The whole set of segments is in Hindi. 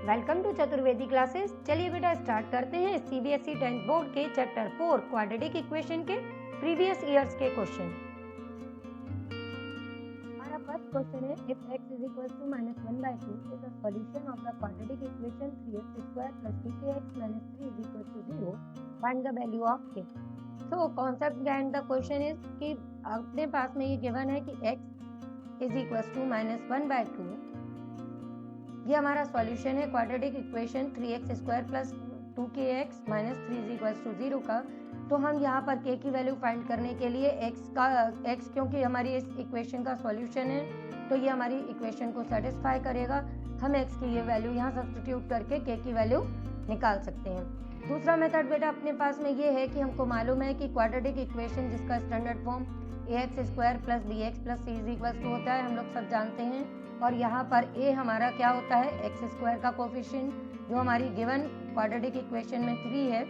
Welcome to Chaturvedi classes. चलिए बेटा स्टार्ट करते हैं सीबीएसई 10th बोर्ड के चैप्टर 4 क्वाड्रेटिक इक्वेशन के प्रीवियस ईयर्स के क्वेश्चन। हमारा फर्स्ट क्वेश्चन है, if x is equals to -1/2 is the solution of the quadratic equation 3x square plus 2kx minus 3 is equals to 0, find the value of k। So concept behind the question is कि अपने पास में ये गिवन है कि x is equals to -1/2, ये हमारा सॉल्यूशन है quadratic equation 3x square plus 2kx minus 3 is equals to 0 का। तो हम यहाँ पर k की वैल्यू फाइंड करने के लिए x क्योंकि हमारी इस इक्वेशन का सॉल्यूशन है तो ये हमारी इक्वेशन को सेटिस्फाई करेगा। हम x की ये वैल्यू यहाँ सब्स्टिट्यूट करके k की वैल्यू निकाल सकते हैं। दूसरा मेथड बेटा अपने पास में ये है कि हमको मालूम है कि क्वाड्रेटिक इक्वेशन जिसका standard form ax square plus bx plus c is equals to होता है, हम लोग सब जानते हैं। और यहाँ पर a हमारा क्या होता है, एक्स स्क्वायर का कोफिशिएंट जो हमारी गिवन क्वाड्रेटिक इक्वेशन में 3 है।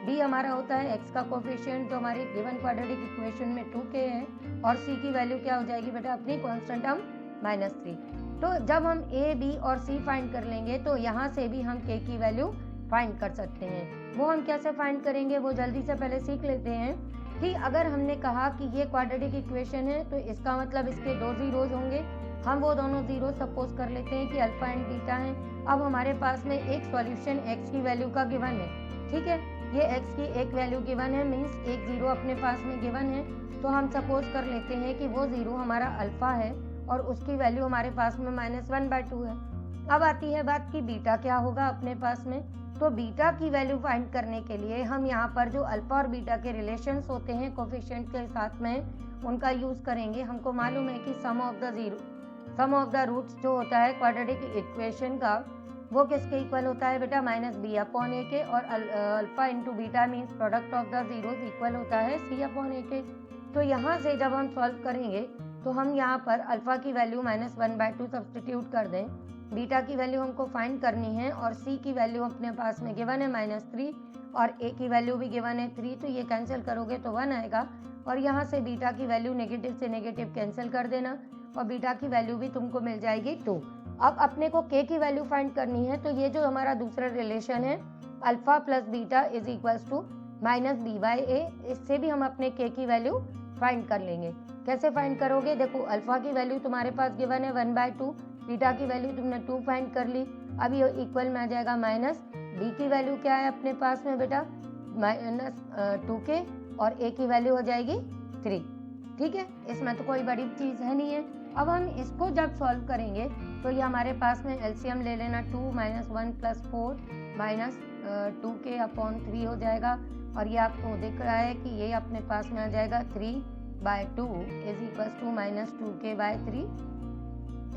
b हमारा होता है x का कोफिशिएंट जो हमारी गिवन क्वाड्रेटिक इक्वेशन में 2k है। और c की वैल्यू क्या हो जाएगी बेटा, अपनी कांस्टेंट टर्म -3। तो जब हम a, b और c फाइंड कर लेंगे तो यहाँ से भी हम k की वैल्यू फाइंड कर सकते हैं। वो हम कैसे फाइंड करेंगे वो जल्दी से पहले सीख लेते हैं कि अगर हमने कहा कि ये क्वाड्रेटिक इक्वेशन है तो इसका मतलब इसके 2 जीरोज होंगे। हम वो दोनों जीरो सपोज कर लेते हैं कि अल्फा एंड बीटा हैं। अब हमारे पास में एक सॉल्यूशन x की वैल्यू का गिवन है, ठीक है। ये x की एक वैल्यू गिवन है, मींस एक जीरो अपने पास में गिवन है। तो हम सपोज कर लेते हैं कि वो जीरो हमारा अल्फा है और उसकी वैल्यू हमारे पास में -1/2 है। अब आती है बात कि बीटा क्या होगा अपने पास में। तो बीटा की वैल्यू फाइंड करने के लिए हम यहाँ पर जो अल्फा और बीटा के रिलेशंस होते हैं कोफिशिएंट के साथ में उनका यूज करेंगे। हमको मालूम है कि सम ऑफ द रूट्स जो होता है क्वाड्रेटिक इक्वेशन का वो किसके इक्वल होता है बेटा, -b/a के। और alpha into beta means product of the zeros equal होता है c/a के। तो यहाँ से जब हम सॉल्व करेंगे तो हम यहाँ पर अल्फा की वैल्यू -1/2 सब्स्टिट्यूट कर दें, बीटा की वैल्यू हमको फाइंड करनी है और c की वैल्यू अपने पास में गिवन है -3 और a की वैल्यू भी गिवन है 3। तो ये कैंसिल करोगे तो 1 आएगा और यहाँ से बीटा की वैल्यू नेगेटिव से नेगेटिव कैंसिल कर देना और बीटा की वैल्यू भी तुमको मिल जाएगी 2। अब अपने को k की वैल्यू फाइंड करनी है। तो ये जो हमारा दूसरा रिलेशन है alpha plus beta is equals to -b/a, इससे भी हम अपने k की वैल्यू फाइंड कर लेंगे। कैसे फाइंड करोगे, देखो अल्फा की वैल्यू तुम्हारे पास गिवन है 1/2, बीटा की वैल्यू तुमने 2 फाइंड कर ली। अब ये इक्वल में आ जाएगा माइनस b की वैल्यू क्या है अपने पास में बेटा -2k और a की वैल्यू हो जाएगी 3, ठीक है। इसमें तो कोई बड़ी चीज़ है नहीं है। अब हम इसको जब सॉल्व करेंगे तो ये हमारे पास में एलसीएम ले लेना 2 - 1 + 4 -2k/3 हो जाएगा। और ये आपको दिख रहा है कि ये अपने पास में आ जाएगा 3/2 इज इक्वल्स टू -2k/3।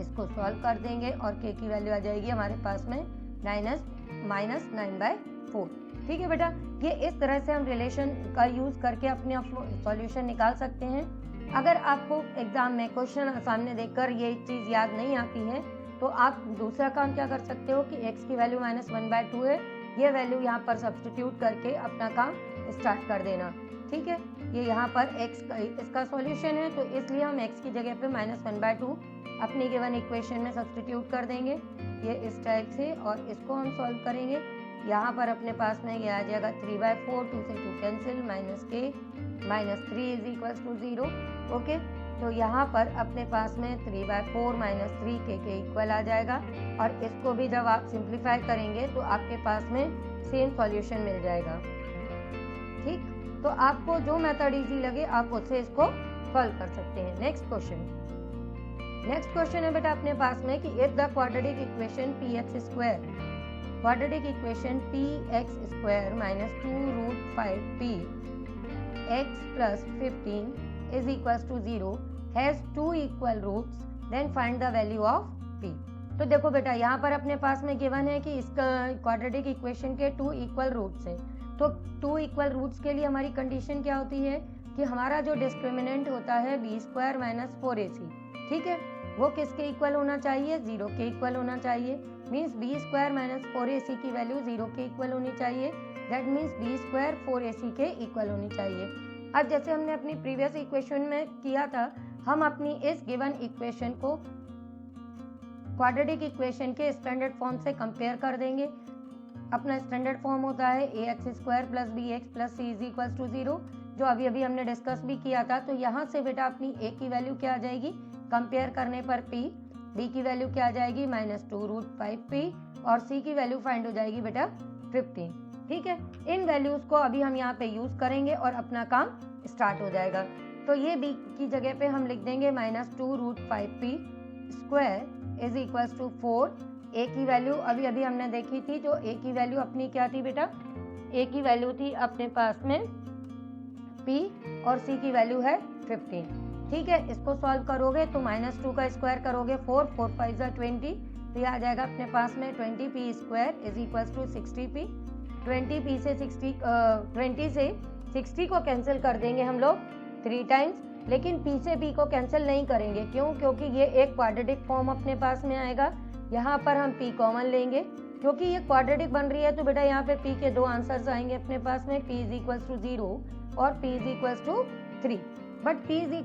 इसको सॉल्व कर देंगे और k की वैल्यू आ जाएगी हमारे पास में -9/4, ठीक है बेटा। ये इस तरह से हम रिलेशन का यूज करके अपने सॉल्यूशन निकाल सकते हैं। अगर आपको एग्जाम में क्वेश्चन सामने देखकर ये चीज़ याद नहीं आती है तो आप दूसरा काम क्या कर सकते हो कि x की वैल्यू -1/2 है, ये वैल्यू यहाँ पर सब्स्टिट्यूट करके अपना काम स्टार्ट कर देना, ठीक है। ये यहाँ पर x इसका सॉल्यूशन है तो इसलिए हम x की जगह पे -1/2 अपनी गिवन इक्वेशन में सब्स्टिट्यूट कर देंगे ये इस टाइप से। और इसको हम सॉल्व करेंगे, यहाँ पर अपने पास में ये आ जाएगा 3/4, 2 से 2 cancel, -3 is equals to 0, okay. तो यहाँ पर अपने पास में 3/4 -3 के इक्वल आ जाएगा। और इसको भी जब आप सिंप्लीफाई करेंगे तो आपके पास में सेम सॉल्यूशन मिल जाएगा, ठीक। तो आपको जो मेथड इजी लगे आप उससे इसको सॉल्व कर सकते हैं। नेक्स्ट क्वेश्चन है बेटा अपने पास में कि if the quadratic equation quadratic equation px square -2√5p x + 15 is equals to 0 has 2 equal roots, then find the value of p। तो देखो बेटा यहाँ पर अपने पास में गिवन है कि इसका क्वाड्रेटिक इक्वेशन के 2 इक्वल रूट्स हैं। तो 2 इक्वल रूट्स के लिए हमारी कंडीशन क्या होती है कि हमारा जो डिस्क्रिमिनेंट होता है b² - 4ac, ठीक है, वो किसके इक्वल होना चाहिए, 0 के इक्वल होना चाहिए। मीन्स b² - 4ac की वैल्यू 0 के इक्वल होनी चाहिए। दैट मीन्स b² 4ac के इक्वल होनी चाहिए। अब जैसे हमने अपनी प्रीवियस इक्वेशन में किया था हम अपनी इस गिवन इक्वेशन को क्वाड्रेटिक इक्वेशन के स्टैंडर्ड फॉर्म से कंपेयर कर देंगे। अपना स्टैंडर्ड फॉर्म होता है ax² + bx + c = 0, जो अभी अभी हमने डिस्कस भी किया था। तो यहाँ से बेटा अपनी a की वैल्यू क्या आ जाएगी, कंपेयर करने पर p, b की वैल्यू क्या आ जाएगी -2√5p और c की वैल्यू फाइंड हो जाएगी बेटा 15। ठीक है, इन वैल्यूज को अभी हम यहाँ पे यूज करेंगे और अपना काम स्टार्ट हो जाएगा। तो ये b की जगह पे हम लिख देंगे -2√5p² = 4। a की वैल्यू अभी अभी हमने देखी थी, जो a की वैल्यू अपनी क्या थी बेटा, a की वैल्यू थी अपने पास में p और c की वैल्यू है 15। ठीक है, इसको सॉल्व करोगे तो -2 का स्क्वायर करोगे 4, 4 5 20, तो ये आ जाएगा अपने पास में 20p² = 60p। 20p से 20 से 60 को कैंसिल कर देंगे हम लोग 3 टाइम्स, लेकिन p से p को कैंसिल नहीं करेंगे। क्यों? क्योंकि ये एक क्वाड्रेटिक फॉर्म अपने पास में आएगा। यहाँ पर हम p कॉमन लेंगे, क्योंकि ये क्वाड्रेटिक बन रही है। तो बेटा यहाँ पे p के दो आंसर्स आएंगे अपने पास में, p = 0 और p = 3। बट p =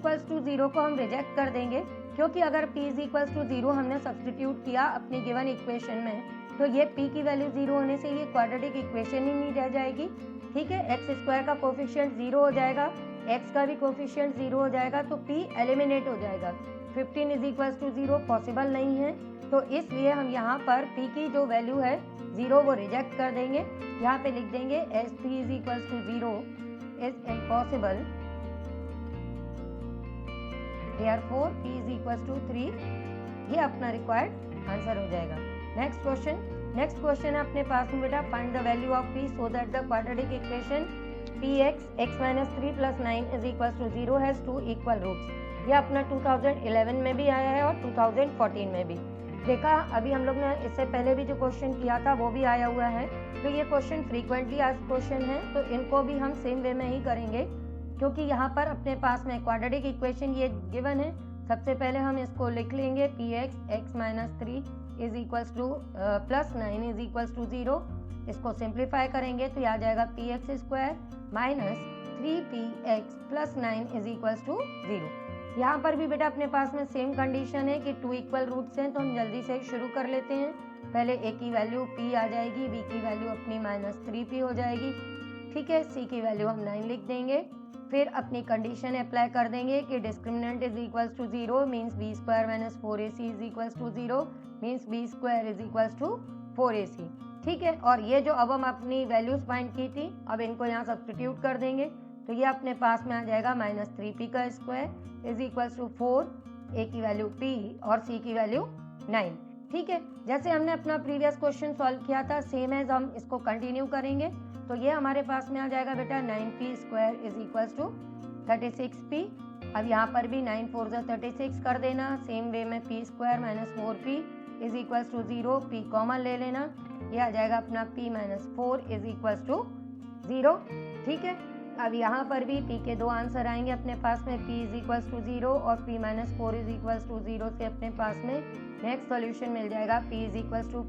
0 को हम रिजेक्ट कर देंगे, क्योंकि अगर p = 0 हमने सब्स्टिट्यूट किया अपनी गिवन इक्वेशन में, तो ये p की वैल्यू 0 होने से ये क्वाड्रेटिक इक्वेशन ही नहीं रह जाएगी। ठीक है, x² का कोफिशिएंट 0 हो जाएगा, x का भी कोफिशिएंट 0 हो जाएगा, तो p एलिमिनेट हो जाएगा। 15 = 0 पॉसिबल नहीं है, तो इसलिए हम यहाँ पर p की जो वैल्यू है 0 वो रिजेक्ट कर देंगे। यहाँ पे लिख देंगे as p = 0 is impossible, therefore p = 3। ये अपना रिक्वायर्ड आंसर हो जाएगा। नेक्स्ट क्वेश्चन है अपने पास में बेटा, find the value of p so that the quadratic equation px x - 3 + 9 = 0 has 2 equal roots. ये अपना 2011 में भी आया है और 2014 में भी देखा। अभी हम लोग ने इससे पहले भी जो क्वेश्चन किया था वो भी आया हुआ है। तो ये क्वेश्चन फ्रीक्वेंटली आस्क्ड क्वेश्चन है, तो इनको भी हम सेम वे में ही करेंगे, क्योंकि यहाँ पर अपने पास में क्वाड्रेटिक इक्वेशन ये गिवन है। सबसे पहले हम इसको लिख लेंगे px x - 3 + 9 = 0। इसको सिंप्लीफाई करेंगे तो ये आ जाएगा px² - 3px + 9 = 0। यहाँ पर भी बेटा अपने पास में सेम कंडीशन है कि 2 इक्वल रूट्स हैं, तो हम जल्दी से शुरू कर लेते हैं। पहले a की वैल्यू p आ जाएगी, b की वैल्यू अपनी -3p हो जाएगी। ठीक है, c की वैल्यू हम 9 लिख देंगे। फिर अपनी कंडीशन अप्लाई कर देंगे कि discriminant = 0 means b² - 4ac = 0 means b² = 4ac। ठीक है, और ये जो अब हम अपनी वैल्यूज फाइंड की थी, अब इनको यहाँ सब्स्टिट्यूट कर देंगे, तो ये अपने पास में आ जाएगा -3p² = 4, a की वैल्यू p और c की वैल्यू 9। ठीक है, जैसे हमने अपना प्रीवियस क्वेश्चन सॉल्व किया था, सेम एज हम इसको कंटिन्यू करेंगे। तो ये हमारे पास में आ जाएगा बेटा 9p² = 36p। अब यहाँ पर भी 9 4 36 कर देना। सेम वे में p² - 4p = 0, p कॉमन ले लेना, ये आ जाएगा अपना p - 4 = 0। ठीक है, अब यहाँ पर भी p के दो आंसर आएंगे अपने पास में, p = 0 और p - 4 = 0 से अपने पास में नेक्स्ट सॉल्यूशन मिल जाएगा p =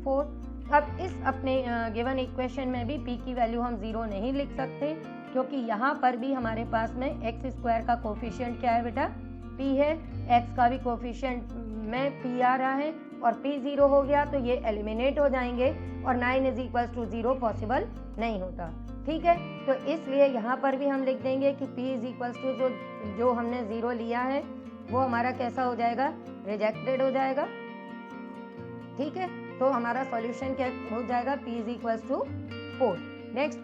4। अब इस अपने गिवन इक्वेशन में भी p की वैल्यू हम 0 नहीं लिख सकते, क्योंकि यहाँ पर भी हमारे पास में x² का कोफिशिएंट क्या है बेटा, p है, x का भी कोफिशिएंट में p आ रहा है, और p 0 हो गया तो ये एलिमिनेट हो जाएंगे और 9 = 0 पॉसिबल नहीं होता। ठीक है, तो इसलिए यहाँ पर भी हम लिख देंगे कि p जो हमने 0 लिया है वो हमारा कैसा हो जाएगा, रिजेक्टेड हो जाएगा। ठीक है, तो हमारा सॉल्यूशन क्या हो जाएगा, p = 4। नेक्स्ट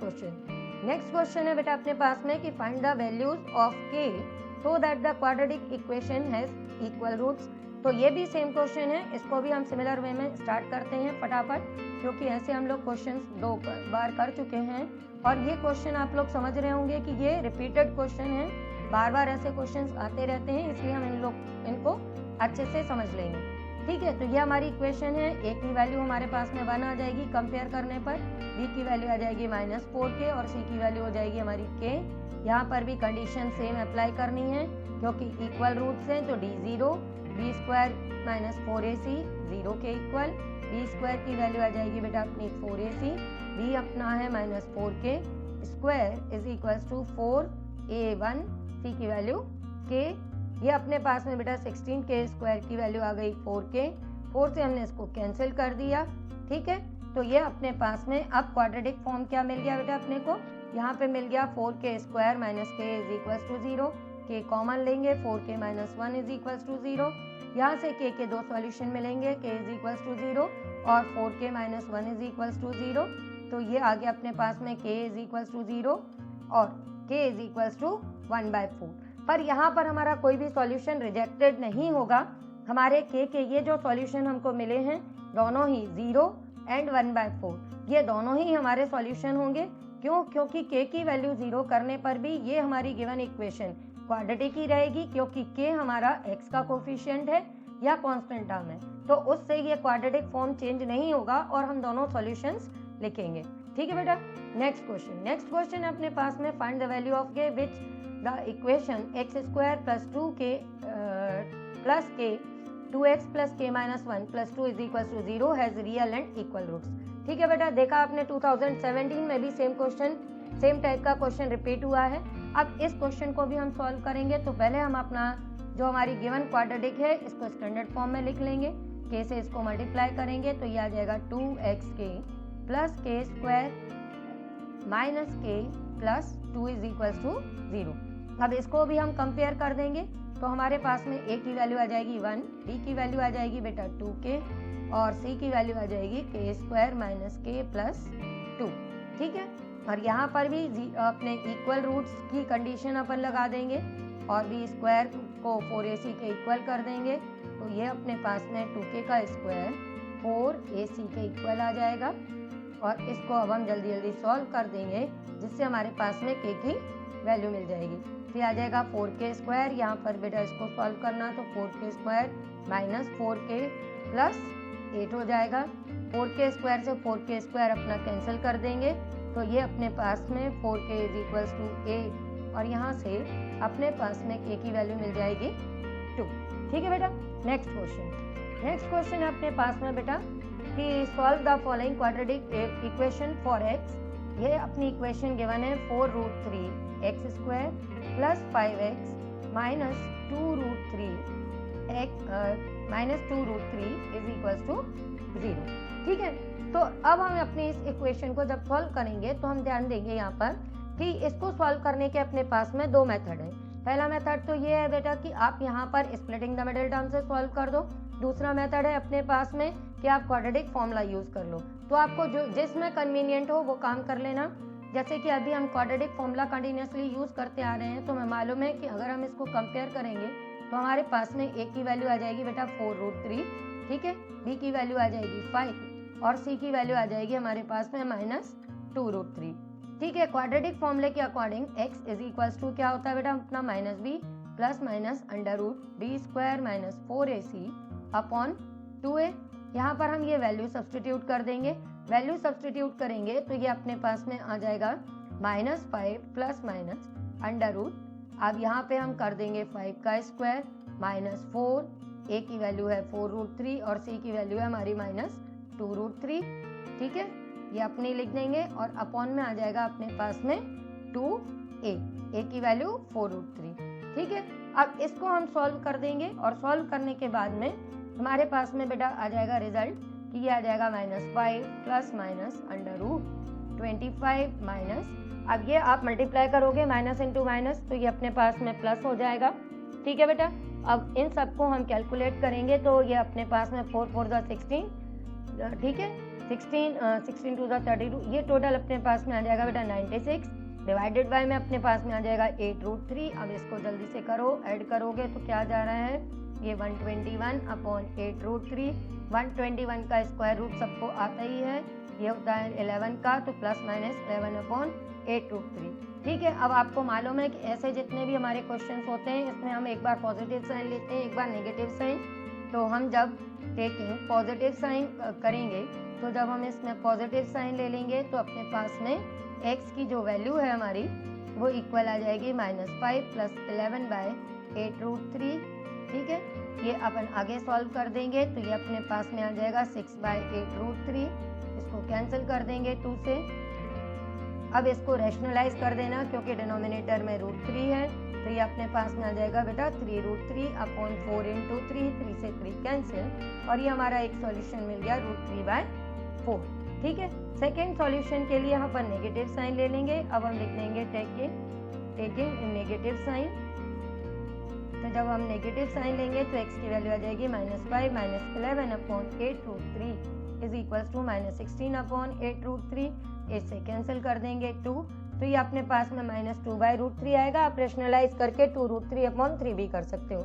क्वेश्चन है बेटा अपने पास में कि find the values of k so that the quadratic equation has equal roots. तो ये भी सेम क्वेश्चन है, इसको भी हम सिमिलर वे में स्टार्ट करते हैं फटाफट, क्योंकि ऐसे हम लोग क्वेश्चन 2 बार कर चुके हैं और ये क्वेश्चन आप लोग समझ रहे होंगे कि ये रिपीटेड क्वेश्चन है, बार बार ऐसे क्वेश्चंस आते रहते हैं, इसलिए हम इनको अच्छे से समझ लेंगे। ठीक है, तो ये हमारी इक्वेशन है। a की वैल्यू हमारे पास में 1 आ जाएगी कंपेयर करने पर, b की वैल्यू आ जाएगी -4k और c की वैल्यू हो जाएगी हमारी k। यहाँ पर भी कंडीशन सेम अप्लाई करनी है, क्योंकि इक्वल रूट्स हैं, तो d0 b² - 4ac 0 के इक्वल, b² की वैल्यू आ जाएगी बेटा अपनी 4ac, b अपना है -4k स्क्वायर = 4a1, c की वैल्यू k। ये अपने पास में बेटा 16k स्क्वायर की वैल्यू आ गई 4k, 4 से हमने इसको कैंसिल कर दिया, ठीक है। तो ये अपने पास में अब क्वाड्रेटिक फॉर्म क्या मिल गया बेटा अपने को, यहाँ पे मिल गया 4k square minus k is equals to 0, k common लेंगे 4k minus 1 is equals to 0, यहाँ से k के दो सॉल्यूशन मिलेंगे, k इज इक्वल्स टू 0 और 4k minus 1 is equals to 0, तो ये आ गया अपने पास में k इज इक्वल्स टू 0 और k इज इक्वल्स टू 1/4। पर यहाँ पर हमारा कोई भी सॉल्यूशन रिजेक्टेड नहीं होगा, हमारे k के ये जो सॉल्यूशन हमको मिले हैं दोनों ही 0 एंड 1/4, ये दोनों ही हमारे सॉल्यूशन होंगे। क्यों? क्योंकि k की वैल्यू 0 करने पर भी ये हमारी गिवन इक्वेशन क्वाड्रेटिक ही रहेगी, क्योंकि k हमारा x का कोफिशिएंट है या कांस्टेंट टर्म है, तो उससे ये क्वाड्रेटिक फॉर्म चेंज नहीं होगा और हम दोनों सॉल्यूशंस लिखेंगे, ठीक है बेटा। नेक्स्ट क्वेश्चन अपने पास में find the value of k which the equation x square plus 2k plus k 2x plus k minus 1 plus 2 is equal to 0 has real and equal roots, ठीक है बेटा। देखा आपने 2017 में भी सेम टाइप का क्वेश्चन रिपीट हुआ है। अब इस क्वेश्चन को भी हम सॉल्व करेंगे, तो पहले हम अपना जो हमारी गिवन क्वाड्रेटिक है इसको स्टैंडर्ड फॉर्म में लिख लेंगे, k से इसको मल्टीप्लाई करेंगे तो ये आ जाएगा 2xk plus k square minus k plus 2 is equal to 0। अब इसको भी हम कंपेयर कर देंगे, तो हमारे पास में a की वैल्यू आ जाएगी 1, b की वैल्यू आ जाएगी बेटा 2k और c की वैल्यू आ जाएगी k square minus k plus 2, ठीक है। और यहाँ पर भी अपने इक्वल रूट्स की कंडीशन अपन लगा देंगे और भी स्क्वायर को 4ac के इक्वल कर देंगे, तो ये अपने पास में 2k का स्क्वायर 4ac के इक्वल आ जाएगा। और इसको अब हम जल्दी सॉल्व कर देंगे, जिससे हमारे पास में k की वैल्यू मिल जाएगी। तो आ जाएगा 4k स्क्वायर, यहाँ पर बेटा इसको सॉल्व करना तो 4k square minus 4k plus 8 हो जाएगा। 4k स्क्वायर से 4k स्क्वायर अपना कैंसिल कर देंगे, तो ये अपने पास में 4k इज इक्वल्स टू 8 और यहाँ से अपने पास में k की वैल्यू मिल जाएगी 2, ठीक है बेटा। नेक्स्ट क्वेश्चन है अपने पास में बेटा कि solve the following quadratic equation for x। ये अपनी इक्वेशन गिवन है 4√3 x square plus 5x minus 2√3 is equals to 0, ठीक है। तो अब हम अपनी इस इक्वेशन को जब सॉल्व करेंगे तो हम ध्यान देंगे यहाँ पर कि इसको सॉल्व करने के अपने पास में दो मेथड है। पहला मेथड तो ये है बेटा कि आप यहाँ पर स्प्लिटिंग द मिडिल टर्म से सॉल्व कर दो। दूसरा मेथड है अपने पास में कि आप क्वाड्रेटिक फॉर्मूला यूज कर लो। तो आपको जो जिसमें कन्वीनियंट हो वो काम कर लेना। जैसे कि अभी हम क्वाड्रेटिक फॉर्मूला कंटिन्यूसली यूज करते आ रहे हैं, तो हमें मालूम है कि अगर हम इसको कंपेयर करेंगे तो हमारे पास में a की वैल्यू आ जाएगी बेटा 4√3, ठीक है, b की वैल्यू आ जाएगी 5 और c की वैल्यू आ जाएगी हमारे पास में माइनस 2√3, ठीक है। क्वाड्रेटिक फॉर्मूले के according x is equals to क्या होता है बेटा अपना minus b plus minus under root b square minus 4ac upon 2a। यहाँ पर हम ये वैल्यू सब्सटीट्यूट कर देंगे। वैल्यू सब्सटीट्यूट करेंगे तो ये अपने पास में आ जाएगा -5 प्लस माइनस अंडर रूट, अब यहाँ पे हम कर देंगे 5 का स्क्वायर माइनस 4, a की वैल्यू है 4√3 और c की वैल्यू है हमारी माइनस 2√3, ठीक है। ये अपने लिख देंगे और अपॉन में आ जाएगा अपने पास में 2a की वैल्यू 4√3, ठीक है। अब इसको हम सॉल्व कर देंगे और सॉल्व करने के बाद में हमारे पास में बेटा आ जाएगा रिजल्ट कि ये आ जाएगा -5 plus minus under root 25 minus, अब ये आप मल्टीप्लाई करोगे माइनस इंटू माइनस तो ये अपने पास में प्लस हो जाएगा, ठीक है बेटा। अब इन सबको हम कैलकुलेट करेंगे तो ये अपने पास में 4 4 16, ठीक है, 16 2 32, ये टोटल अपने पास में आ जाएगा बेटा 96 डिवाइडेड बाय में अपने पास में आ जाएगा 8√3। अब इसको जल्दी से करो, ऐड करोगे तो क्या जा रहा है ये 121 अपॉन 8√3। 121 का स्क्वायर रूट सबको आता ही है, ये होता है 11 का, तो प्लस माइनस 11 अपॉन 8√3, ठीक है। अब आपको मालूम है कि ऐसे जितने भी हमारे क्वेश्चंस होते हैं इसमें हम एक बार पॉजिटिव साइन लेते हैं, एक बार नेगेटिव साइन। तो हम जब टेकिंग पॉजिटिव साइन करेंगे तो जब हम इसमें पॉजिटिव साइन ले लेंगे तो अपने पास में x की जो वैल्यू है हमारी वो इक्वल आ जाएगी -5 प्लस 11 बाय 8√3, ठीक है। ये अपन आगे सॉल्व कर देंगे तो ये अपने पास में आ जाएगा 6 बाय 8√3, इसको कैंसिल कर देंगे 2 से। अब इसको रैशनलाइज कर देना, क्योंकि डिनोमिनेटर में √3 है, तो ये अपने पास में आ जाएगा बेटा 3√3/4 × 3, 3 से 3 कैंसिल, और ये हमारा एक सॉल्यूशन मिल गया √3/4। ठीक है, सेकेंड सॉल्यूशन के लिए हम अपन नेगेटिव साइन ले लेंगे। अब हम लिख देंगे टेकिंग नेगेटिव साइन। तो जब हम नेगेटिव साइन लेंगे तो x की वैल्यू आ जाएगी -5 -11/8√3 -16/8√3। इससे कैंसिल कर देंगे 2, तो ये अपने पास में -2/√3 आएगा। आप रेशनलाइज करके 2√3/3 भी कर सकते हो।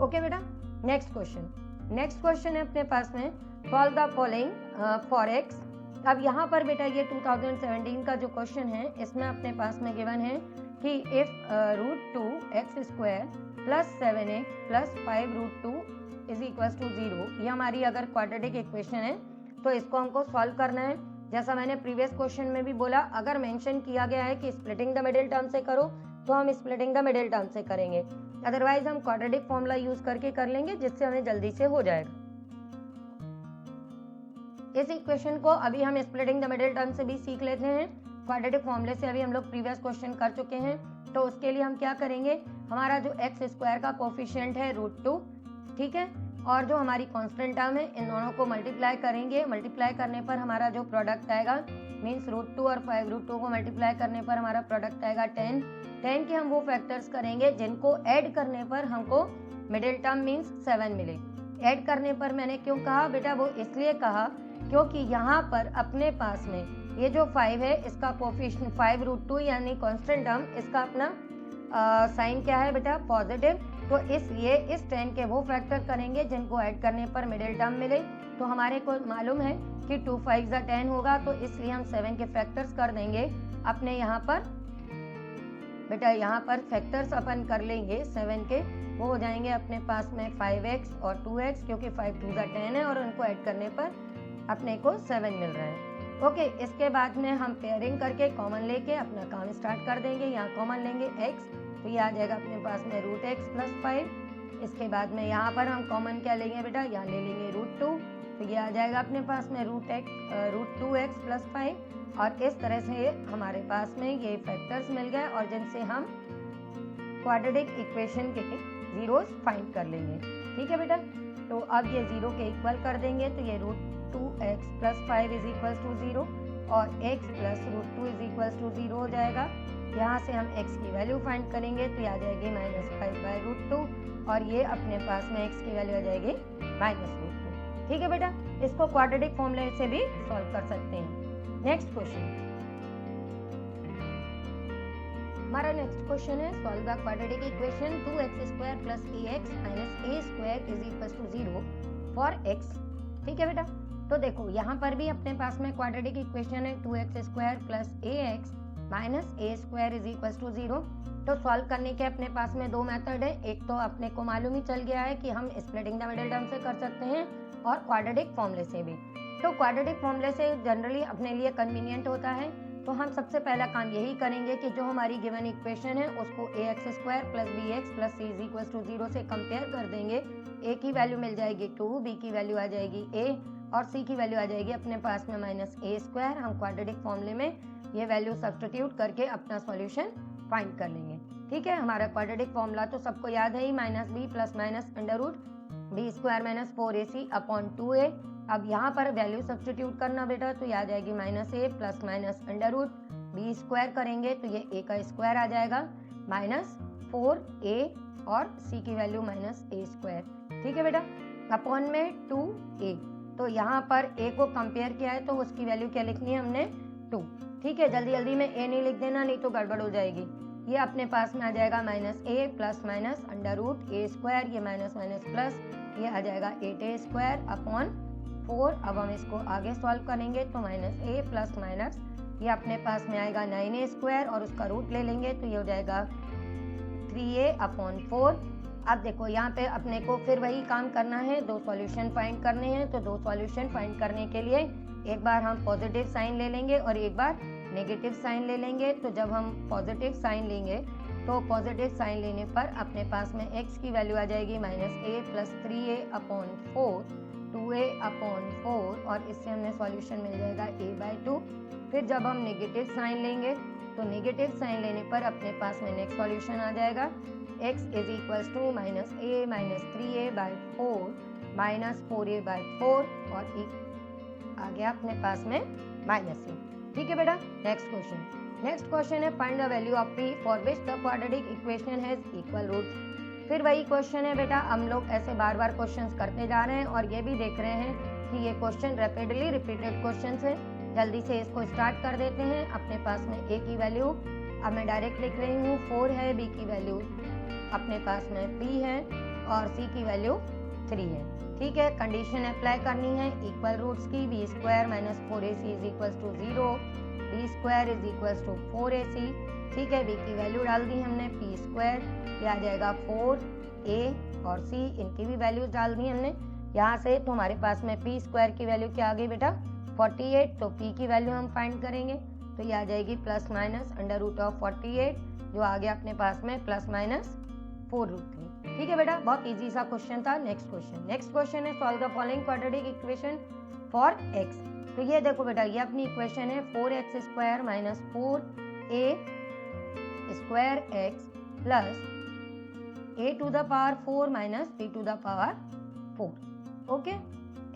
ओके बेटा, नेक्स्ट क्वेश्चन है अपने पास में solve the following for x। अब यहाँ पर बेटा ये 2017 का जो क्वेश्चन है, इसमें अपने पास में गिवन है कि इफ √2x² + 7x + 5√2 = 0, ये हमारी अगर क्वाड्रेटिक इक्वेशन है तो इसको हमको सॉल्व करना है। जैसा मैंने प्रीवियस क्वेश्चन में भी बोला, अगर मेंशन किया गया है कि स्प्लिटिंग द मिडिल टर्म से करो तो हम स्प्लिटिंग द मिडिल टर्म से करेंगे, अदरवाइज हम क्वाड्रेटिक फॉर्मूला यूज करके कर लेंगे, जिससे हमें जल्दी से हो जाएगा। इस इक्वेशन को अभी हम स्प्लिटिंग द मिडिल टर्म से भी सीख लेते हैं। क्वाड्रेटिक फॉर्मूले से अभी हम लोग प्रीवियस क्वेश्चन कर चुके हैं, तो उसके लिए हम क्या करेंगे, हमारा जो x² का कोफिशिएंट है √2, ठीक है, और जो हमारी कांस्टेंट टर्म है, इन दोनों को मल्टीप्लाई करेंगे। मल्टीप्लाई करने पर हमारा जो प्रोडक्ट आएगा, मीन्स √2 और 5√2 को मल्टीप्लाई करने पर हमारा प्रोडक्ट आएगा 10 के हम वो फैक्टर्स करेंगे जिनको ऐड करने पर हमको मिडिल टर्म मीन्स 7 मिले। ऐड करने पर मैंने क्यों कहा बेटा, वो इसलिए कहा क्योंकि यहाँ पर अपने पास में ये जो 5 है, इसका कोफिशिएंट 5√2 यानी कांस्टेंट टर्म, इसका अपना साइन क्या है बेटा, पॉजिटिव, तो इसलिए इस 10 के वो फैक्टर करेंगे जिनको ऐड करने पर मिडिल टर्म मिले। तो हमारे को मालूम है कि 2 5 10 होगा, तो इसलिए हम 7 के फैक्टर्स कर देंगे अपने यहाँ पर बेटा, यहाँ पर फैक्टर्स अपन कर लेंगे 7 के, वो हो जाएंगे अपने पास में 5x और 2x, क्योंकि 5 2 10 है और उनको ऐड करने पर अपने को 7 मिल रहा है। ओके, इसके बाद में हम पेयरिंग करके कॉमन लेके अपना काम स्टार्ट कर देंगे। यहाँ कॉमन लेंगे x, तो ये आ जाएगा अपने पास में √x + 5। इसके बाद में यहाँ पर हम कॉमन क्या लेंगे बेटा, यहाँ ले लेंगे √2, तो ये आ जाएगा अपने पास में √2x + 5, और इस तरह से हमारे पास में ये फैक्टर्स मिल गए, और जिनसे हम क्वाड्रेटिक इक्वेशन के जीरोस फाइंड कर लेंगे। ठीक है बेटा, तो अब ये 0 के इक्वल कर देंगे, तो ये √2x + 5 = 0 और x + √2 = 0 हो जाएगा। यहाँ से हम x की वैल्यू फाइंड करेंगे, तो ये आ जाएगी -5/√2, और ये अपने पास में x की वैल्यू आ जाएगी -√2। ठीक है बेटा, इसको क्वाड्रेटिक फॉर्मूले से भी सॉल्व कर सकते हैं। नेक्स्ट क्वेश्चन, हमारा नेक्स्ट क्वेश्चन है solve the quadratic equation 2x² + ax - a² = 0 for x। ठीक है बेटा, तो देखो यहाँ पर भी अपने पास में क्वाड्रेटिक इक्वेशन है 2x² + ax - a² = 0। तो सॉल्व करने के अपने पास में दो मेथड है। एक तो अपने को मालूम ही चल गया है कि हम स्प्लिटिंग द मिडिल टर्म से कर सकते हैं, और क्वाड्रेटिक फॉर्मूले से भी। तो क्वाड्रेटिक फॉर्मूले से जनरली अपने लिए कन्वीनियंट होता है, तो हम सबसे पहला काम यही करेंगे कि जो हमारी गिवन इक्वेशन है उसको ax² + bx + c = 0 से कंपेयर कर देंगे। a की वैल्यू मिल जाएगी 2, b की वैल्यू आ जाएगी a, और c की वैल्यू आ जाएगी अपने पास में -a²। हम क्वाड्रेटिक फॉर्मूले में ये वैल्यू सब्स्टिट्यूट करके अपना सॉल्यूशन फाइंड कर लेंगे। ठीक है, हमारा क्वाड्रेटिक फॉर्मूला तो सबको याद है ही, -b + -√b² - 4ac/2a। अब यहाँ पर वैल्यू सब्स्टिट्यूट करना बेटा, तो ये आ जाएगी -a + -√b² करेंगे, तो ये a का स्क्वायर आ जाएगा -4a, और c की वैल्यू -a²। ठीक है बेटा, अपॉन में 2a, तो यहाँ पर a को कंपेयर किया है तो उसकी वैल्यू क्या लिखनी है हमने, 2। ठीक है, जल्दी जल्दी में a नहीं लिख देना, नहीं तो गड़बड़ हो जाएगी। ये अपने पास में आ जाएगा -a + -√a², ये माइनस प्लस, ये आ जाएगा 8a² 4। अब हम इसको आगे सॉल्व करेंगे, तो -a + माइनस, ये अपने पास में आएगा 9a² और उसका रूट ले लेंगे, तो ये हो जाएगा 3a/4। अब देखो यहाँ पे अपने को फिर वही काम करना है, दो सॉल्यूशन फाइंड करने हैं। तो दो सॉल्यूशन फाइंड करने के लिए एक बार हम पॉजिटिव साइन ले लेंगे और एक बार नेगेटिव साइन ले लेंगे। तो जब हम पॉजिटिव साइन लेंगे तो पॉजिटिव साइन लेने पर अपने पास में x की वैल्यू आ जाएगी -a + 3a/4 2a/4, और इससे हमें सॉल्यूशन मिल जाएगा a/2। फिर जब हम नेगेटिव साइन लेंगे तो नेगेटिव साइन लेने पर अपने पास में नेक्स्ट सॉल्यूशन आ जाएगा x is equals to minus A minus 3a by 4 minus 4a by 4 और आ गया अपने पास में माइनस ए। ठीक है बेटा, नेक्स्ट क्वेश्चन है find the value of p for which the quadratic equation has equal roots. फिर वही क्वेश्चन है बेटा, हम लोग ऐसे बार बार क्वेश्चंस करते जा रहे हैं और ये भी देख रहे हैं कि ये क्वेश्चन रैपिडली रिपीटेड क्वेश्चंस है। जल्दी से इसको स्टार्ट कर देते हैं। अपने पास में a की वैल्यू अब मैं डायरेक्ट लिख रही हूँ 4 है, b की वैल्यू अपने पास में p है और c की वैल्यू 3 है। ठीक है, कंडीशन अप्लाई करनी है इक्वल रूट्स की। B square minus 4ac is equals to 0, B square is equals to 4ac। ठीक है, b की वैल्यू डाल दी हमने p स्क्वायर, ये आ जाएगा 4a और c इनकी भी वैल्यूज डाल दी हमने यहाँ से। तो हमारे पास में p स्क्वायर की वैल्यू क्या आ गई बेटा 48, तो p की वैल्यू हम फाइंड करेंगे तो ये आ जाएगी plus minus under root of 48 जो आ गया अपने पास में प्लस माइनस 4√3। ठीक है बेटा, बहुत इजी सा क्वेश्चन था। नेक्स्ट क्वेश्चन है solve the following quadratic equation for x। तो ये देखो बेटा, ये अपनी इक्वेशन है 4x square minus 4a square x plus a to the power 4 minus b to the power 4 okay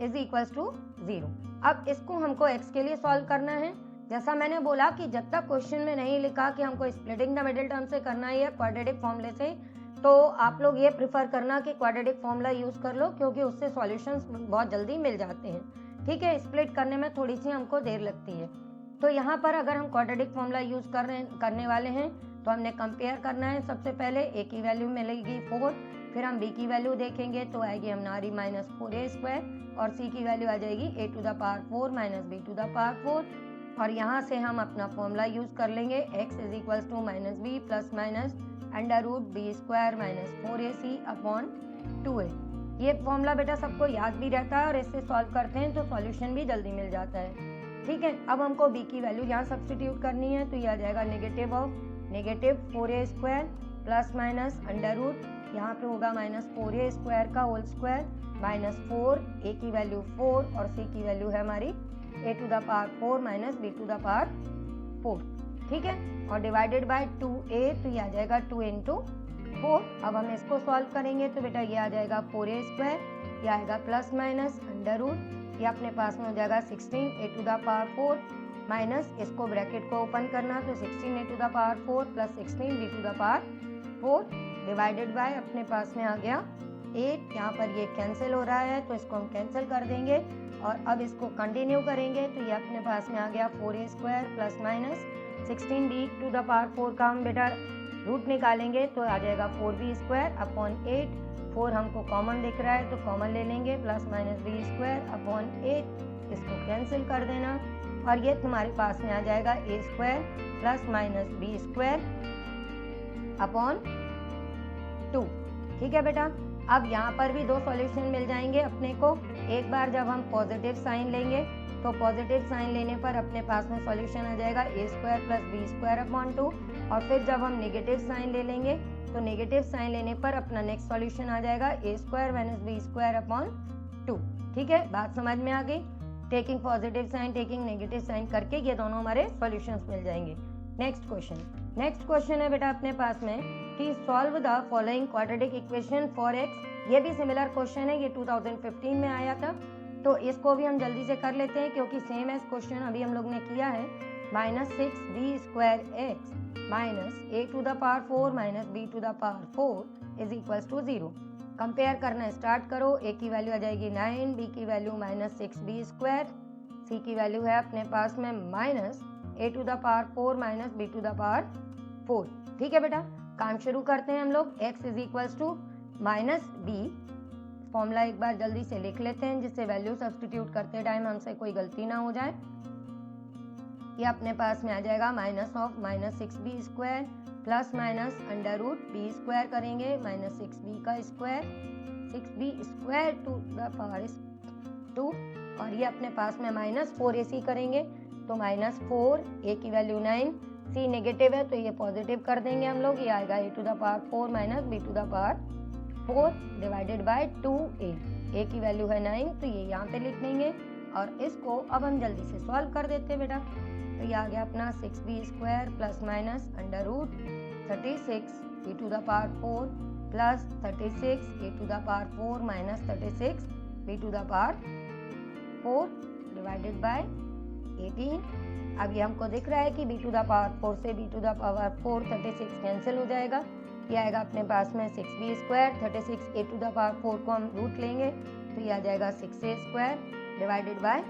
is equals to 0। अब इसको हमको x के लिए सॉल्व करना है। जैसा मैंने बोला कि जब तक क्वेश्चन में नहीं लिखा कि हमको स्प्लिटिंग द मिडिल टर्म से करना है या क्वाड्रेटिक फॉर्मूले से, तो आप लोग ये प्रिफर करना कि क्वाड्रेटिक फॉर्मूला यूज कर लो, क्योंकि उससे सॉल्यूशंस बहुत जल्दी मिल जाते हैं। ठीक है, स्प्लिट करने में थोड़ी सी हमको देर लगती है। तो यहाँ पर अगर हम क्वाड्रेटिक फॉर्मूला यूज करने वाले हैं तो हमने कंपेयर करना है। सबसे पहले a की वैल्यू मिलेगी 4, फिर हम b की वैल्यू देखेंगे तो आएगी हमारी माइनस 4a स्क्वायर और c की वैल्यू आ जाएगी a to the power 4 minus b to the power 4 और यहाँ से हम अपना फॉर्मूला यूज कर लेंगे x is equals to minus b plus minus under root b square minus 4ac upon 2a। ये फॉर्मूला बेटा सबको याद भी रहता है और इससे सॉल्व करते हैं तो सॉल्यूशन भी जल्दी मिल जाता है। ठीक है, अब हमको b की वैल्यू यहाँ सब्स्टिट्यूट करनी है तो ये आ जाएगा negative 4a square plus minus under root यहाँ पे होगा माइनस 4a स्क्वायर का होल स्क्वायर माइनस 4, a की वैल्यू 4 और c की वैल्यू है हमारी a to the power 4 minus b to the power 4। ठीक है, और डिवाइडेड बाय 2a तो ये आ जाएगा 2 इंटू 4। अब हम इसको सॉल्व करेंगे तो बेटा ये आ जाएगा 4a स्क्वायर, ये आएगा प्लस माइनस अंडर रूट, ये अपने पास में हो जाएगा 16 a to the power 4 minus इसको ब्रैकेट को ओपन करना तो 16 a to the power 4 plus 16 b to the power 4 divided by अपने पास में आ गया 8। यहाँ पर ये कैंसिल हो रहा है तो इसको हम कैंसिल कर देंगे और अब इसको कंटिन्यू करेंगे तो ये अपने पास में आ गया 4a square plus minus 16b to the power 4 का हम बेटा रूट निकालेंगे तो आ जाएगा 4b स्क्वायर अपॉन 8। 4 हमको कॉमन दिख रहा है तो कॉमन ले लेंगे plus minus b square upon 8, इसको कैंसिल कर देना और ये तुम्हारे पास में आ जाएगा a square plus minus b square upon 2। ठीक है बेटा, अब यहाँ पर भी दो सॉल्यूशन मिल जाएंगे अपने को। एक बार जब हम पॉजिटिव साइन लेंगे तो पॉजिटिव साइन लेने पर अपने पास में सॉल्यूशन आ जाएगा a square plus b square upon 2 और फिर जब हम नेगेटिव साइन ले लेंगे तो नेगेटिव साइन लेने पर अपना नेक्स्ट सॉल्यूशन आ जाएगा a square minus b square upon 2। ठीक है, बात समझ में आ गई। Taking positive sign taking negative sign करके ये दोनों हमारे सॉल्यूशंस मिल जाएंगे। नेक्स्ट क्वेश्चन है बेटा अपने पास में कि solve the following quadratic equation for x। ये भी सिमिलर क्वेश्चन है, ये 2015 में आया था तो इसको भी हम जल्दी से कर लेते हैं क्योंकि सेम एज क्वेश्चन अभी हम लोग ने किया है। Minus 6b square x minus a to the power 4 minus b to the power 4 is equals to 0। Compare करना स्टार्ट करो। a की वैल्यू आ जाएगी 9, b की value minus 6b square, c की वैल्यू है अपने पास में minus a to the power 4 minus b to the power 4। ठीक है बेटा, काम शुरू करते हैं हम लोग। x is equals to minus b, formula एक बार जल्दी से लिख लेते हैं जिससे वैल्यू सब्स्टिट्यूट करते टाइम हमसे कोई गलती ना हो जाए। ये अपने पास में आ जाएगा minus of minus 6b square plus minus under root b square करेंगे माइनस 6b का square 6b square to the power 2 और ये अपने पास में माइनस 4ac करेंगे तो माइनस 4, a की वैल्यू 9, c नेगेटिव है तो ये पॉजिटिव कर देंगे हम लोग। ये आएगा a to the power 4 minus b to the power 4 divided by 2a। a की वैल्यू है 9 तो ये यहाँ पे लिख देंगे और इसको अब हम जल्दी से सॉल्व कर देते हैं बेटा। तो ये आ गया अपना 6b² plus minus under root 36 e to the power 4 plus 36 e to the power 4 minus 36 b to the power 4 divided by 18। अब ये हमको दिख रहा है कि b टू द पावर 4 से b to the power 4 36 cancel हो जाएगा। ये आएगा अपने पास में 6b² 36 a to the power 4 को हम रूट लेंगे तो ये आ जाएगा 6a² डिवाइडेड बाय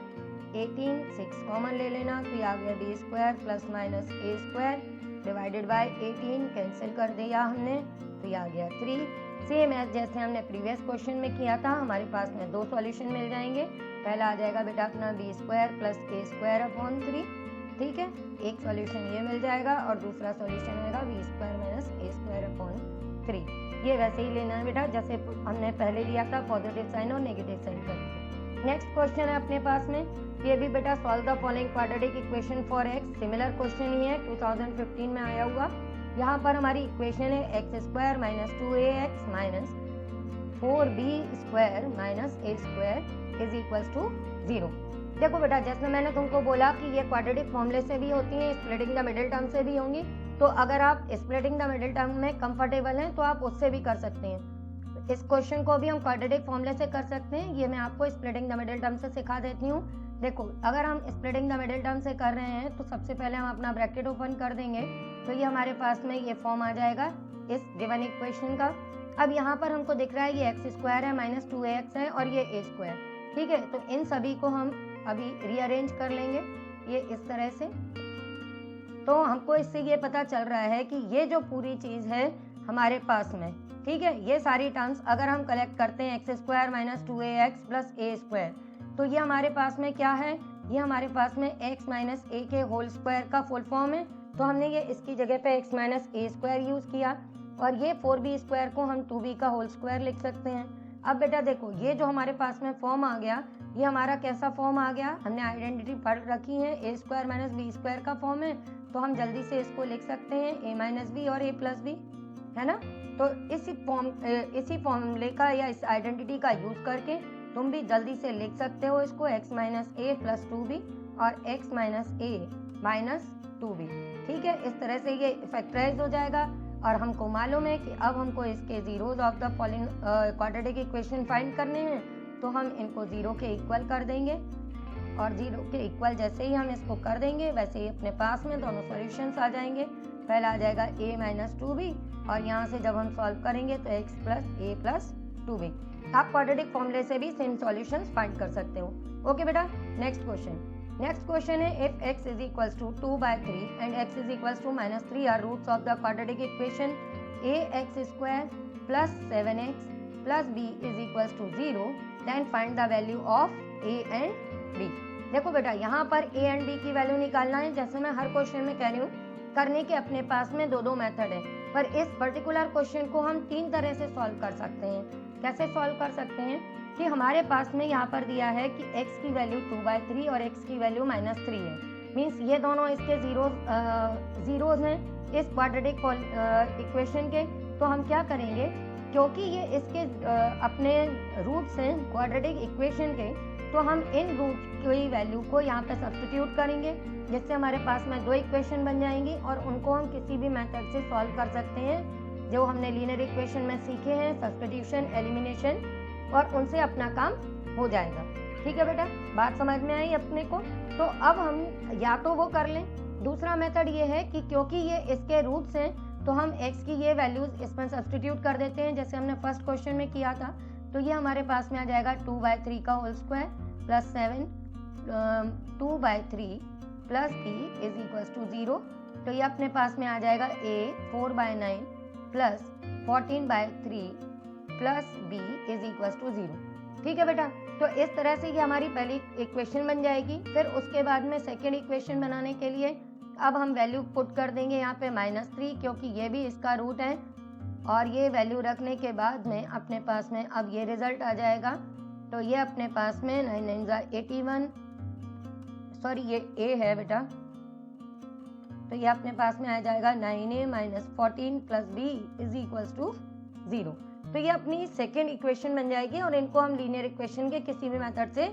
18। 6 कॉमन ले लेना तो ये आ गया b² plus minus a² divided by 18 cancel कर दिया हमने तो ये आ गया 3। सेम एज जैसे हमने प्रीवियस क्वेश्चन में किया था, हमारे पास में दो सॉल्यूशन मिल जाएंगे। पहला आ जाएगा बेटा अपना b² प्लस a² अपॉन 3, ठीक है, एक सॉल्यूशन ये मिल जाएगा और दूसरा सॉल्यूशन होगा b² माइनस a² अपॉन 3। ये वैसे ही लेना है बेटा जैसे हमने पहले लिया था, पॉजिटिव साइन और नेगेटिव साइन करके। नेक्स्ट क्वेश्चन है अपने पास में, ये भी बेटा solve the following quadratic equation for x। Similar question ही है, 2015 में आया हुआ। यहाँ पर हमारी इक्वेशन है x² minus 2ax minus 4b² minus a² is equals to 0। देखो बेटा जैसे मैंने तुमको बोला कि ये क्वाड्रेटिक फॉर्मूले से भी होती हैं, स्प्लिटिंग द मिडिल टर्म से भी होंगी, तो अगर आप स्प्लिटिंग द मिडिल टर्म में कंफर्टेबल हैं तो आप उससे भी कर सकते हैं। इस क्वेश्चन को भी हम क्वाड्रेटिक फॉर्मूले से कर सकते हैं, ये मैं आपको स्प्लिटिंग द मिडिल टर्म से सिखा देती हूँ। देखो अगर हम स्प्लिटिंग द मिडिल टर्म से कर रहे हैं तो सबसे पहले हम अपना ब्रैकेट ओपन कर देंगे तो ये हमारे पास में ये फॉर्म आ जाएगा इस गिवन इक्वेशन का। अब यहाँ पर हमको दिख रहा है ये x² है माइनस 2ax है और ये a², ठीक है, तो इन सभी को हम अभी रीअरेंज कर लेंगे ये इस तरह से। तो हमको इससे ये पता चल रहा है कि ये जो पूरी चीज है हमारे पास में, ठीक है, ये सारी टर्म्स अगर हम कलेक्ट करते हैं x² minus 2ax plus a² तो ये हमारे पास में क्या है, ये हमारे पास में x माइनस a के होल स्क्वायर का फुल फॉर्म है। तो हमने ये इसकी जगह पे x माइनस a² यूज किया और ये 4b² को हम 2b का होल स्क्वायर लिख सकते हैं। अब बेटा देखो ये जो हमारे पास में फॉर्म आ गया, ये हमारा कैसा फॉर्म आ गया, हमने आइडेंटिटी पढ़ रखी है, a² माइनस b² का फॉर्म है, तो हम जल्दी से इसको लिख सकते हैं a माइनस b और a प्लस b, है ना। तो इसी फॉर्मूले का या इस आइडेंटिटी का यूज करके तुम भी जल्दी से लिख सकते हो इसको x minus a plus 2b और x minus a minus 2b, ठीक है। इस तरह से ये फैक्टराइज हो जाएगा और हमको मालूम है कि अब हमको इसके zeros of the following quadratic equation find करने हैं, तो हम इनको 0 के इक्वल कर देंगे और 0 के इक्वल जैसे ही हम इसको कर देंगे वैसे ही अपने पास में दोनों सॉल्यूशंस आ जाएंगे। पहला आ जाएगा a माइनस 2b और यहाँ से जब हम सॉल्व करेंगे तो x plus a plus 2b। आप क्वाड्रेटिक फॉर्मूले से भी सेम सॉल्यूशंस फाइंड कर सकते हो। ओके बेटा, नेक्स्ट क्वेश्चन है if x is equals to 2/3 and x is equals to -3 are roots of the quadratic equation ax² plus 7x plus b is equals to 0 then find the value of a and b। देखो बेटा यहाँ पर a एंड b की वैल्यू निकालना है, जैसे मैं हर क्वेश्चन में कह रही हूँ करने के अपने पास में दो मेथड है, पर इस पर्टिकुलर क्वेश्चन को हम 3 तरह से सॉल्व कर सकते हैं। कैसे सॉल्व कर सकते हैं कि हमारे पास में यहाँ पर दिया है कि x की वैल्यू 2/3 और x की वैल्यू -3 है, मीन्स ये दोनों इसके जीरोज हैं इस क्वाड्रेटिक इक्वेशन के। तो हम क्या करेंगे, क्योंकि ये इसके अपने रूट्स हैं क्वाड्रेटिक इक्वेशन के, तो हम इन रूट की वैल्यू को यहाँ पे सब्स्टिट्यूट करेंगे, जिससे हमारे पास में 2 इक्वेशन बन जाएंगी और उनको हम किसी भी मेथड से सॉल्व कर सकते हैं जो हमने लीनियर इक्वेशन में सीखे हैं, सब्स्टिट्यूशन, एलिमिनेशन, और उनसे अपना काम हो जाएगा। ठीक है बेटा, बात समझ में आई अपने को। तो अब हम या तो वो कर लें, दूसरा मेथड ये है कि क्योंकि ये इसके रूट्स हैं तो हम x की ये वैल्यूज इसमें सब्स्टिट्यूट कर देते हैं, जैसे हमने फर्स्ट क्वेश्चन में किया था। तो ये हमारे पास में आ जाएगा 2/3 का whole square plus 7 2/3 plus b is equals to 0। तो ये अपने पास में आ जाएगा a 4/9 plus 14/3 plus b is equals to 0। ठीक है बेटा, तो इस तरह से ये हमारी पहली इक्वेशन बन जाएगी। फिर उसके बाद में सेकेंड इक्वेशन बनाने के लिए अब हम वैल्यू पुट कर देंगे यहाँ पे -3, क्योंकि ये भी इसका रूट है, और ये वैल्यू रखने के बाद में अपने पास में अब ये रिजल्ट आ जाएगा। तो ये अपने पास में 9 9 81, सॉरी ये a है बेटा, तो ये अपने पास में आ जाएगा 9a - 14 plus b is equals to 0। तो ये अपनी सेकेंड इक्वेशन बन जाएगी और इनको हम लीनियर इक्वेशन के किसी भी मेथड से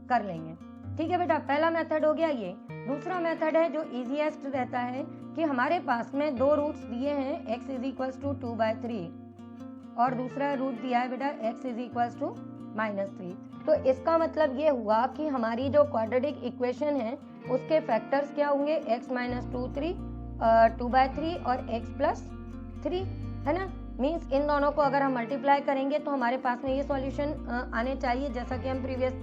कर लेंगे। ठीक है बेटा, पहला मेथड हो गया ये। दूसरा मेथड है जो इजीएस्ट रहता है कि हमारे पास में दो रूट्स दिए हैं x इज इक्वल्स टू 2/3 और दूसरा रूट दिया है बेटा x इज इक्वल्स टू -3। तो इसका मतलब ये हुआ कि हमारी जो क्वाड्रेटिक इक्वेशन है उसके फैक्टर्स क्या होंगे, x - 2/3 और x + 3, है ना। मीन्स इन दोनों को अगर हम मल्टीप्लाई करेंगे तो हमारे पास में ये सॉल्यूशन आने चाहिए, जैसा कि हम प्रीवियस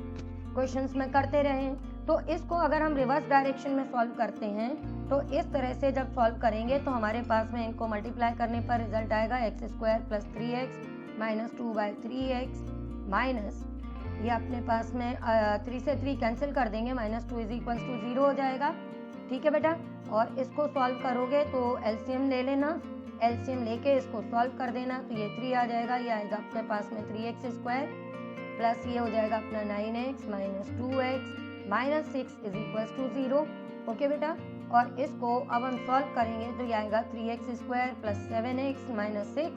क्वेश्चंस में करते रहे हैं। तो इसको अगर हम रिवर्स डायरेक्शन में सॉल्व करते हैं तो इस तरह से जब सॉल्व करेंगे तो हमारे पास में इनको मल्टीप्लाई करने पर रिजल्ट आएगा x² + 3x - 2/3x माइनस ये अपने पास में 3 से 3 कैंसिल कर देंगे, -2 = 0 हो जाएगा। ठीक है बेटा, और इसको सॉल्व करोगे तो एलसीएम ले लेना, एलसीएम लेके इसको सॉल्व कर देना तो ये 3 आ जाएगा, ये आएगा आपके पास में 3x² प्लस ये हो जाएगा अपना 9x - 2x -6 = 0। ओके बेटा, और इसको अब हम सॉल्व करेंगे तो ये आएगा 3x² + 7x - 6,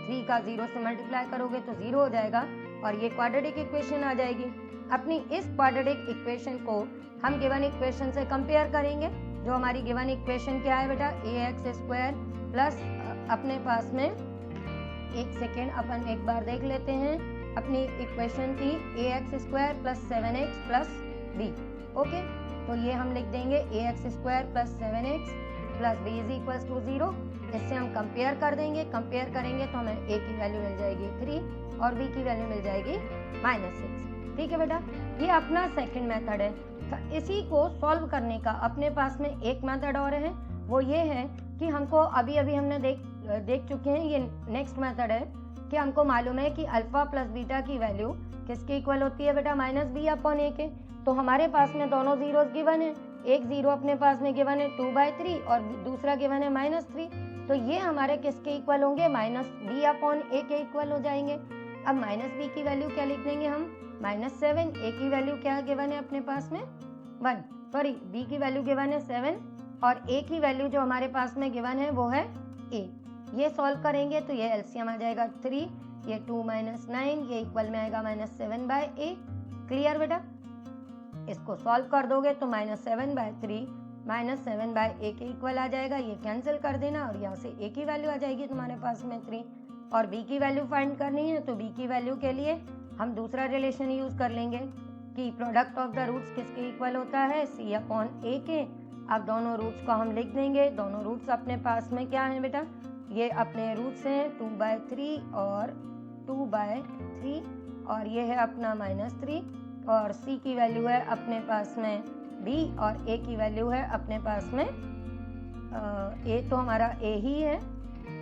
3 का 0 से मल्टीप्लाई करोगे तो 0 हो जाएगा और ये क्वाड्रेटिक इक्वेशन आ जाएगी। अपनी इस क्वाड्रेटिक इक्वेशन को हम गिवन इक्वेशन से कंपेयर करेंगे। जो हमारी गिवन इक्वेशन क्या है बेटा, ax² प्लस अपने पास में एक सेकेंड अपन एक बार देख लेते हैं। अपनी इक्वेशन थी ax² + 7x + b। ओके, तो ये हम लिख देंगे ax² + 7x + b = 0। इससे हम कंपेयर कर देंगे, कंपेयर करेंगे तो हमें a की वैल्यू मिल जाएगी 3 और b की वैल्यू मिल जाएगी -6। ठीक है बेटा, ये अपना सेकंड मेथड है। तो इसी को सॉल्व करने का अपने पास में एक मेथड और है, वो ये है कि हमको अभी हमने देख चुके हैं, ये नेक्स्ट मेथड है कि हमको मालूम है कि अल्फा प्लस बीटा की वैल्यू किसके इक्वल होती है बेटा, -b/a के। तो हमारे पास में दोनों जीरोस गिवन है, एक जीरो अपने पास में गिवन है 2/3 और दूसरा गिवन है -3। तो ये हमारे किसके इक्वल होंगे, -b/a के इक्वल हो जाएंगे। अब -b की वैल्यू क्या लिख देंगे हम, -7। a की वैल्यू क्या गिवन है अपने पास में 1, सॉरी b की वैल्यू गिवन है 7 और a की वैल्यू जो हमारे पास में गिवन है वो है a। ये सॉल्व करेंगे तो ये एलसीएम आ जाएगा 3, ये 2 - 9, ये इक्वल में आएगा -7/a। क्लियर बेटा, इसको सॉल्व कर दोगे तो -7/3 -7/a के इक्वल आ जाएगा, ये कैंसिल कर देना और यहाँ से a की वैल्यू आ जाएगी तुम्हारे पास में 3 और b की वैल्यू फाइंड करनी है। तो b की वैल्यू के लिए हम दूसरा रिलेशन यूज कर लेंगे कि प्रोडक्ट ऑफ द रूट्स किसके इक्वल होता है, c/a के। अब दोनों रूट्स को हम लिख देंगे, दोनों रूट्स अपने पास में क्या है बेटा, ये अपने रूट्स हैं 2/3 और 2/3 और ये है अपना -3 और c की वैल्यू है अपने पास में b और a की वैल्यू है अपने पास में a तो हमारा a ही है,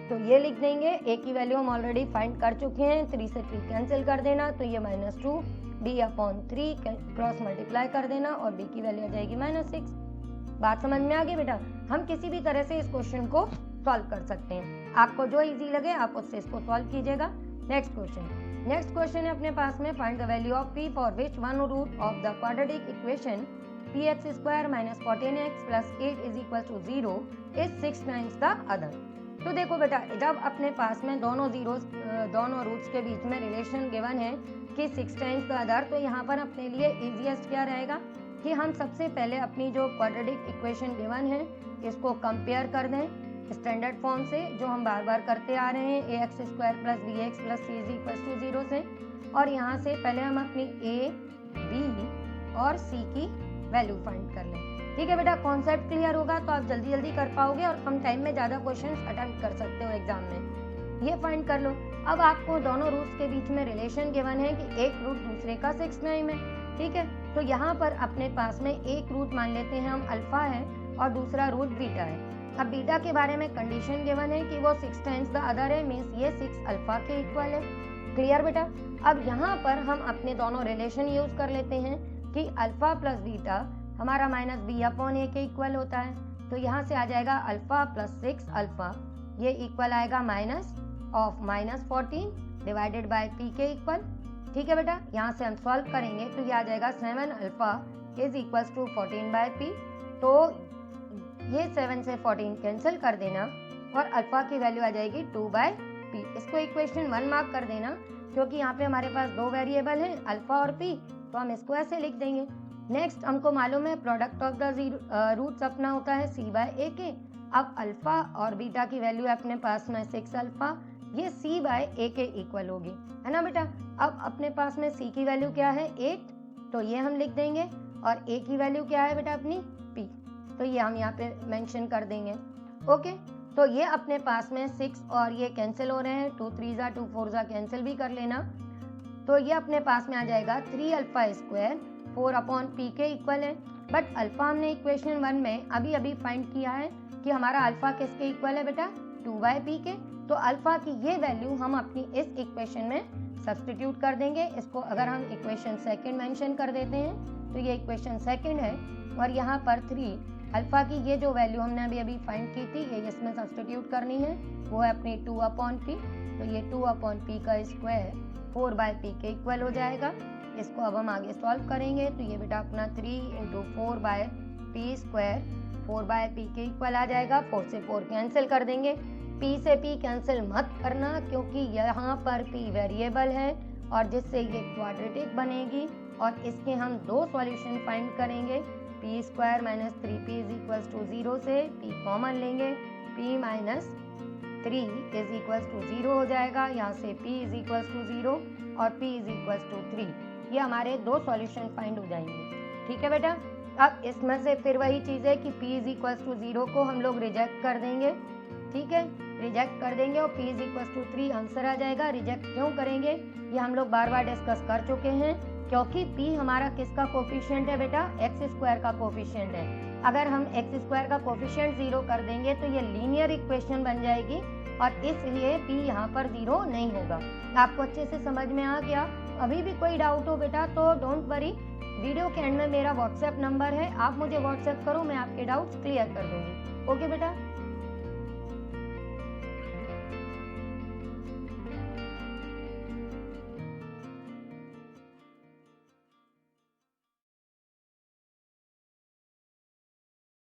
तो ये लिख देंगे। a की वैल्यू हम ऑलरेडी फाइंड कर चुके हैं, 3 से 3 कैंसिल कर देना तो ये -2 b/3 क्रॉस मल्टीप्लाई कर देना और b की वैल्यू आ जाएगी -6। बात समझ में आ गई बेटा, हम किसी भी तरह से इस क्वेश्चन को सॉल्व कर सकते हैं, आपको जो इजी लगे आप उससे इसको सॉल्व कीजिएगा। नेक्स्ट क्वेश्चन है अपने पास में, find the value of p for which one root of the quadratic equation px² - 14x + 8 = 0 is 6 times the other. तो देखो बेटा, जब अपने पास में दोनों रूट्स के बीच में रिलेशन गिवन है कि 6 टाइम्स द अदर, तो यहाँ पर अपने लिए इजीएस्ट क्या रहेगा कि हम सबसे पहले अपनी जो क्वाड्रेटिक इक्वेशन गिवन है इसको कंपेयर कर दें स्टैंडर्ड फॉर्म से, जो हम बार बार करते आ रहे हैं, ax² + bx + c = 0 से। और यहाँ से पहले हम अपनी a, b और c की वैल्यू फाइंड कर लें। ठीक है बेटा, कॉन्सेप्ट क्लियर होगा तो आप जल्दी कर पाओगे और कम टाइम में ज़्यादा क्वेश्चंस अटेम्प्ट कर सकते हो एग्जाम में। ये फाइंड कर लो। अब आपको दोनों रूट्स के बीच में रिलेशन गिवन है कि एक रूट दूसरे का 6 टाइम है। ठीक है, तो यहाँ पर अपने पास में एक रूट मान लेते हैं हम अल्फा है और दूसरा रूट बीटा है। अब बीटा के बारे में कंडीशन गिवन है कि वो 6 टाइम्स द अदर है, मीन्स ये 6 अल्फा के इक्वल है। क्लियर बेटा, अब यहाँ पर हम अपने दोनों रिलेशन यूज कर लेते हैं कि अल्फा प्लस बीटा हमारा -b/a के इक्वल होता है। तो यहाँ से आ जाएगा अल्फा + 6 अल्फा, ये इक्वल आएगा -14 डिवाइडेड बाय p के इक्वल। ठीक है बेटा, यहाँ से हम सॉल्व करेंगे तो ये आ जाएगा 7 alpha is equal to 14/p। तो ये 7 से 14 कैंसिल कर देना और अल्फा की वैल्यू आ जाएगी 2/p। इसको इक्वेशन 1 मार्क कर देना, क्योंकि यहाँ पे हमारे पास दो वेरिएबल हैं अल्फा और p, तो हम इसको ऐसे लिख देंगे नेक्स्ट हमको मालूम है प्रोडक्ट ऑफ द रूट्स अपना होता है c बाय ए के। अब अल्फा और बीटा की वैल्यू अपने पास में 6 अल्फा, ये c बाय ए के इक्वल होगी, है ना बेटा। अब अपने पास में c की वैल्यू क्या है 8, तो ये हम लिख देंगे, और a की वैल्यू क्या है बेटा अपनी p, तो ये हम यहाँ पे मेंशन कर देंगे। ओके, तो ये अपने पास में 6 और ये कैंसिल हो रहे हैं, 2 3 जा 2 4 जा कैंसिल भी कर लेना, तो ये अपने पास में आ जाएगा 3 अल्फा स्क्वायर 4 अपॉन पी के इक्वल है। बट अल्फा हमने इक्वेशन 1 में अभी अभी फाइंड किया है कि हमारा अल्फा किसके इक्वल है बेटा 2 बाय पी के, तो अल्फा की ये वैल्यू हम अपनी इस इक्वेशन में सब्स्टिट्यूट कर देंगे। इसको अगर हम इक्वेशन सेकंड मेंशन कर देते हैं तो ये इक्वेशन सेकंड है, और यहाँ पर 3 अल्फा की ये जो वैल्यू हमने अभी अभी फाइंड की थी ये इसमें सब्स्टिट्यूट करनी है, वो है अपनी 2 अपॉन पी, तो ये 2 अपॉन पी का स्क्वायर 4 बाय पी के इक्वल हो जाएगा। इसको अब हम आगे सॉल्व करेंगे, तो ये बेटा अपना 3 into 4 by P square 4 by P के इक्वल आ जाएगा। 4 से 4 कैंसिल कर देंगे, p से p कैंसिल मत करना क्योंकि यहाँ पर p वेरिएबल है और जिससे ये क्वाड्रेटिक बनेगी, और इसके हम दो सॉल्यूशन फाइंड करेंगे। p square minus 3p is equals to 0 से p कॉमन लेंगे, p minus 3 is equals to 0 हो जाएगा, यहाँ से p इज इक्वल्स टू 0 और p इज इक्वल्स टू 3, ये हमारे दो सॉल्यूशन फाइंड हो जाएंगे। ठीक है बेटा, अब इसमें से फिर वही चीज़ है कि p इज इक्वल्स टू 0 को हम लोग रिजेक्ट कर देंगे, ठीक है, रिजेक्ट कर देंगे और p is equals to 3 answer आ जाएगा। रिजेक्ट क्यों करेंगे ये हम लोग बार बार डिस्कस कर चुके हैं, क्योंकि p हमारा किसका कोफिशिएंट है बेटा एक्स स्क्वायर का कोफिशिएंट है। अगर हम एक्स स्क्वायर का कोफिशिएंट 0 कर देंगे तो ये लीनियर इक्वेशन बन जाएगी, और इसलिए p यहाँ पर 0 नहीं होगा। आपको अच्छे से समझ में आ गया? अभी भी कोई डाउट हो बेटा तो डोंट वरी, वीडियो के एंड में मेरा व्हाट्सएप नंबर है, आप मुझे व्हाट्सएप करो, मैं आपके डाउट्स क्लियर कर दूंगी। ओके बेटा।